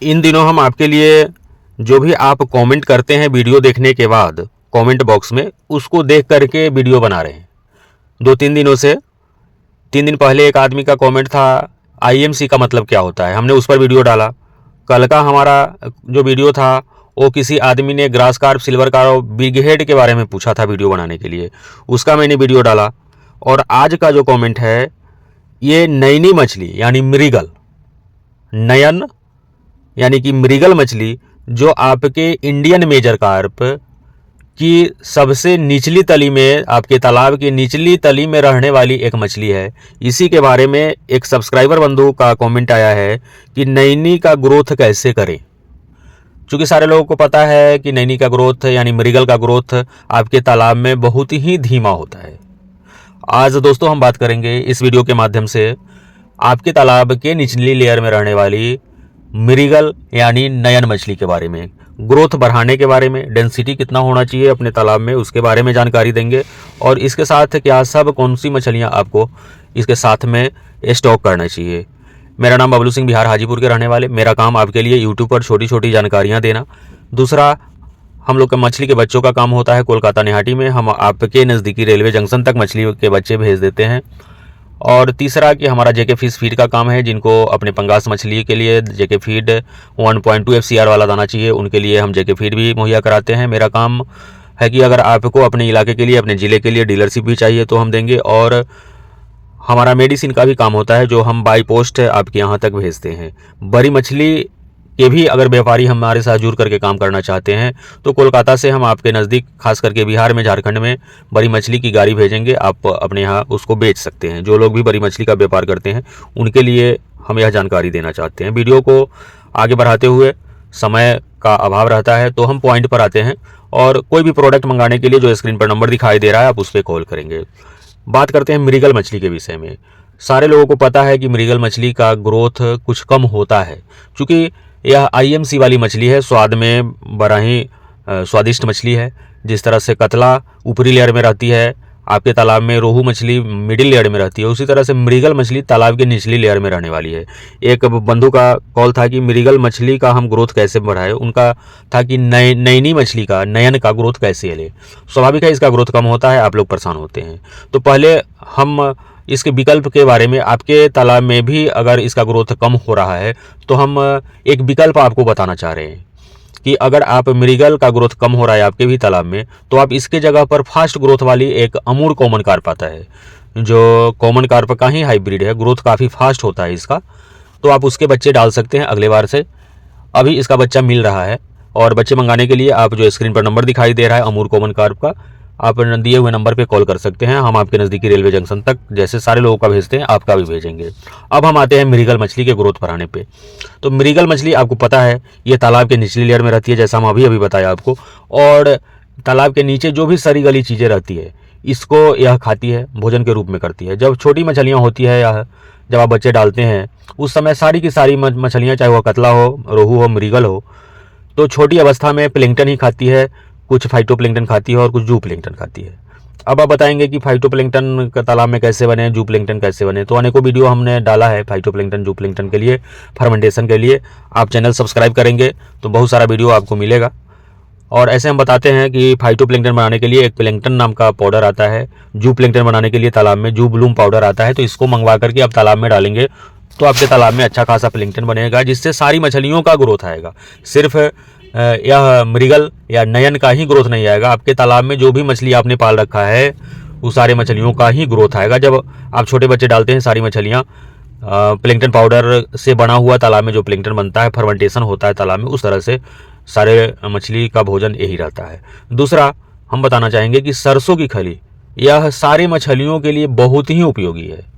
इन दिनों हम आपके लिए जो भी आप कमेंट करते हैं वीडियो देखने के बाद कमेंट बॉक्स में, उसको देख करके वीडियो बना रहे हैं। 2-3 दिनों से, 3 दिन पहले एक आदमी का कमेंट था आईएमसी का मतलब क्या होता है, हमने उस पर वीडियो डाला। कल का हमारा जो वीडियो था वो किसी आदमी ने ग्रास कार्प, सिल्वर कार्प और बिग हेड के बारे में पूछा था वीडियो बनाने के लिए, उसका मैंने वीडियो डाला। और आज का जो कमेंट है ये नैनी मछली यानी मृगल, नयन यानी कि मृगल मछली, जो आपके इंडियन मेजर कार्प की सबसे निचली तली में, आपके तालाब की निचली तली में रहने वाली एक मछली है। इसी के बारे में एक सब्सक्राइबर बंधु का कमेंट आया है कि नैनी का ग्रोथ कैसे करें। चूँकि सारे लोगों को पता है कि नैनी का ग्रोथ यानी मृगल का ग्रोथ आपके तालाब में बहुत ही धीमा होता है। आज दोस्तों हम बात करेंगे इस वीडियो के माध्यम से आपके तालाब के निचली लेयर में रहने वाली मृगल यानी नयन मछली के बारे में, ग्रोथ बढ़ाने के बारे में, डेंसिटी कितना होना चाहिए अपने तालाब में उसके बारे में जानकारी देंगे। और इसके साथ क्या सब कौन सी मछलियाँ आपको इसके साथ में स्टॉक करना चाहिए। मेरा नाम बबलू सिंह, बिहार हाजीपुर के रहने वाले। मेरा काम आपके लिए यूट्यूब पर छोटी छोटी जानकारियाँ देना। दूसरा, हम लोग का मछली के बच्चों का काम होता है कोलकाता निहाटी में, हम आपके नज़दीकी रेलवे जंक्शन तक मछली के बच्चे भेज देते हैं। और तीसरा कि हमारा जेके फिश फीड का काम है, जिनको अपने पंगास मछली के लिए जेके फीड 1.2 FCR वाला दाना चाहिए, उनके लिए हम जेके फीड भी मुहैया कराते हैं। मेरा काम है कि अगर आपको अपने इलाके के लिए, अपने ज़िले के लिए डीलरशिप भी चाहिए तो हम देंगे। और हमारा मेडिसिन का भी काम होता है जो हम बाई पोस्ट आपके यहाँ तक भेजते हैं। बड़ी मछली के भी अगर व्यापारी हमारे साथ जुड़ करके काम करना चाहते हैं तो कोलकाता से हम आपके नज़दीक, खास करके बिहार में, झारखंड में बड़ी मछली की गाड़ी भेजेंगे, आप अपने यहाँ उसको बेच सकते हैं। जो लोग भी बड़ी मछली का व्यापार करते हैं उनके लिए हम यह जानकारी देना चाहते हैं। वीडियो को आगे बढ़ाते हुए समय का अभाव रहता है तो हम पॉइंट पर आते हैं। और कोई भी प्रोडक्ट मंगाने के लिए जो स्क्रीन पर नंबर दिखाई दे रहा है आप उस पर कॉल करेंगे। बात करते हैं मृगल मछली के विषय में। सारे लोगों को पता है कि मृगल मछली का ग्रोथ कुछ कम होता है, क्योंकि यह आईएमसी वाली मछली है। स्वाद में बड़ा ही स्वादिष्ट मछली है। जिस तरह से कतला ऊपरी लेयर में रहती है, आपके तालाब में रोहू मछली मिडिल लेयर में रहती है, उसी तरह से मृगल मछली तालाब के निचली लेयर में रहने वाली है। एक बंधु का कॉल था कि मृगल मछली का हम ग्रोथ कैसे बढ़ाएं। उनका था कि नैनी मछली का, नयन का ग्रोथ कैसे ले। स्वाभाविक है इसका ग्रोथ कम होता है, आप लोग परेशान होते हैं। तो पहले हम इसके विकल्प के बारे में, आपके तालाब में भी अगर इसका ग्रोथ कम हो रहा है तो हम एक विकल्प आपको बताना चाह रहे हैं कि अगर आप मृगल का ग्रोथ कम हो रहा है आपके भी तालाब में, तो आप इसके जगह पर फास्ट ग्रोथ वाली एक अमूर कॉमन कार्प आता है, जो कॉमन कार्प का ही हाइब्रिड है, ग्रोथ काफ़ी फास्ट होता है इसका। तो आप उसके बच्चे डाल सकते हैं अगले बार से। अभी इसका बच्चा मिल रहा है और बच्चे मंगाने के लिए आप जो स्क्रीन पर नंबर दिखाई दे रहा है अमूर कॉमन कार्प का, आप दिए हुए नंबर पे कॉल कर सकते हैं। हम आपके नज़दीकी रेलवे जंक्शन तक जैसे सारे लोगों का भेजते हैं आपका भी भेजेंगे। अब हम आते हैं मृगल मछली के ग्रोथ बढ़ाने पे। तो मृगल मछली आपको पता है ये तालाब के निचली लेयर में रहती है, जैसा हम अभी बताया आपको। और तालाब के नीचे जो भी सड़ी गली चीज़ें रहती है इसको यह खाती है, भोजन के रूप में करती है। जब छोटी मछलियाँ होती है या जब आप बच्चे डालते हैं उस समय सारी की सारी मछलियाँ, चाहे वह कतला हो, रोहू हो, मृगल हो, तो छोटी अवस्था में प्लैंकटन ही खाती है। कुछ फाइटोप्लैंकटन खाती है और कुछ जू प्लैंकटन खाती है। अब आप बताएंगे कि फाइटोप्लैंकटन का तालाब में कैसे बने, जू प्लैंकटन कैसे बने। तो अनेकों वीडियो हमने डाला है फाइटोप्लैंकटन, जू प्लैंकटन के लिए, फर्मेंटेशन के लिए। आप चैनल सब्सक्राइब करेंगे तो बहुत सारा वीडियो आपको मिलेगा। और ऐसे हम बताते हैं कि फाइटोप्लैंकटन बनाने के लिए एक प्लैंकटन नाम का पाउडर आता है, जू प्लैंकटन बनाने के लिए तालाब में जू ब्लूम पाउडर आता है। तो इसको मंगवा करके आप तालाब में डालेंगे तो आपके तालाब में अच्छा खासा प्लैंकटन बनेगा, जिससे सारी मछलियों का ग्रोथ आएगा। सिर्फ यह मृगल या नयन का ही ग्रोथ नहीं आएगा, आपके तालाब में जो भी मछली आपने पाल रखा है वो सारे मछलियों का ही ग्रोथ आएगा। जब आप छोटे बच्चे डालते हैं सारी मछलियाँ प्लैंकटन पाउडर से बना हुआ तालाब में जो प्लैंकटन बनता है, फर्मेंटेशन होता है तालाब में, उस तरह से सारे मछली का भोजन यही रहता है। दूसरा, हम बताना चाहेंगे कि सरसों की खली यह सारे मछलियों के लिए बहुत ही उपयोगी है।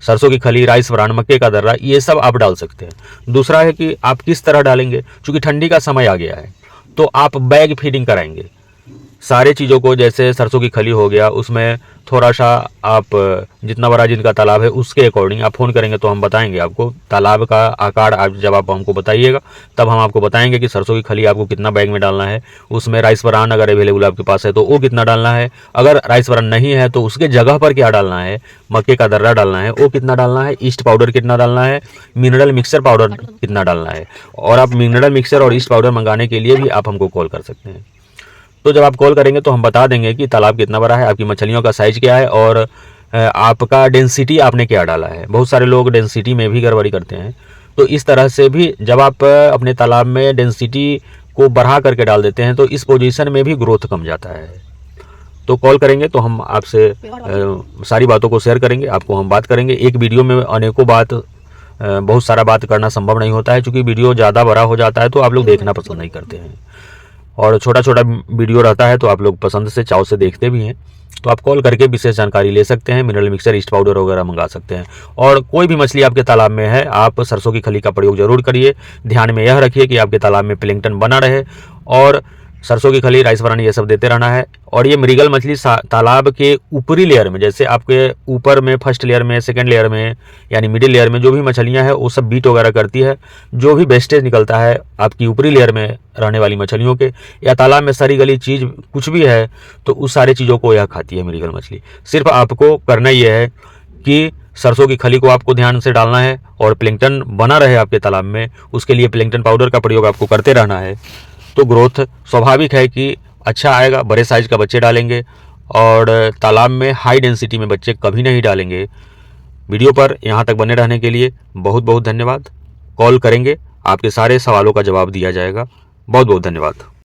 सरसों की खली, राइस ब्रान, मक्के का दर्रा, ये सब आप डाल सकते हैं। दूसरा है कि आप किस तरह डालेंगे, क्योंकि ठंडी का समय आ गया है तो आप बैग फीडिंग कराएंगे। सारे चीज़ों को, जैसे सरसों की खली हो गया, उसमें थोड़ा सा आप जितना बड़ा जिनका तालाब है उसके अकॉर्डिंग आप फ़ोन करेंगे तो हम बताएंगे आपको तालाब का आकार। आप जब आप हमको बताइएगा तब हम आपको बताएंगे कि सरसों की खली आपको कितना बैग में डालना है, उसमें राइस ब्रान अगर अवेलेबल आपके पास है तो वो कितना डालना है, अगर राइस ब्रान नहीं है तो उसके जगह पर क्या डालना है, मक्के का दर्रा डालना है वो कितना डालना है, ईस्ट पाउडर कितना डालना है, मिनरल मिक्सर पाउडर कितना डालना है। और आप मिनरल मिक्सर और ईस्ट पाउडर मंगाने के लिए भी आप हमको कॉल कर सकते हैं। तो जब आप कॉल करेंगे तो हम बता देंगे कि तालाब कितना बड़ा है, आपकी मछलियों का साइज़ क्या है और आपका डेंसिटी आपने क्या डाला है। बहुत सारे लोग डेंसिटी में भी गड़बड़ी करते हैं, तो इस तरह से भी जब आप अपने तालाब में डेंसिटी को बढ़ा करके डाल देते हैं तो इस पोजीशन में भी ग्रोथ कम जाता है। तो कॉल करेंगे तो हम आपसे सारी बातों को शेयर करेंगे, आपको हम बात करेंगे। एक वीडियो में अनेकों बात, बहुत सारा बात करना संभव नहीं होता है, क्योंकि वीडियो ज़्यादा बड़ा हो जाता है तो आप लोग देखना पसंद नहीं करते हैं, और छोटा छोटा वीडियो रहता है तो आप लोग पसंद से चाव से देखते भी हैं। तो आप कॉल करके विशेष जानकारी ले सकते हैं, मिनरल मिक्सर, ईस्ट पाउडर वगैरह मंगा सकते हैं। और कोई भी मछली आपके तालाब में है, आप सरसों की खली का प्रयोग जरूर करिए। ध्यान में यह रखिए कि आपके तालाब में प्लैंकटन बना रहे, और सरसों की खली, राइस ब्रान ये सब देते रहना है। और ये मृगल मछली तालाब के ऊपरी लेयर में, जैसे आपके ऊपर में फर्स्ट लेयर में, सेकंड लेयर में, यानी मिडिल लेयर में जो भी मछलियां हैं वो सब बीट वगैरह करती है। जो भी वेस्टेज निकलता है आपकी ऊपरी लेयर में रहने वाली मछलियों के, या तालाब में सड़ी गली चीज़ कुछ भी है तो उस सारी चीज़ों को यह खाती है मृगल मछली। सिर्फ आपको करना यह है कि सरसों की खली को आपको ध्यान से डालना है, और प्लैंकटन बना रहे आपके तालाब में, उसके लिए प्लैंकटन पाउडर का प्रयोग आपको करते रहना है। तो ग्रोथ स्वाभाविक है कि अच्छा आएगा। बड़े साइज का बच्चे डालेंगे, और तालाब में हाई डेंसिटी में बच्चे कभी नहीं डालेंगे। वीडियो पर यहाँ तक बने रहने के लिए बहुत बहुत धन्यवाद। कॉल करेंगे, आपके सारे सवालों का जवाब दिया जाएगा। बहुत बहुत धन्यवाद।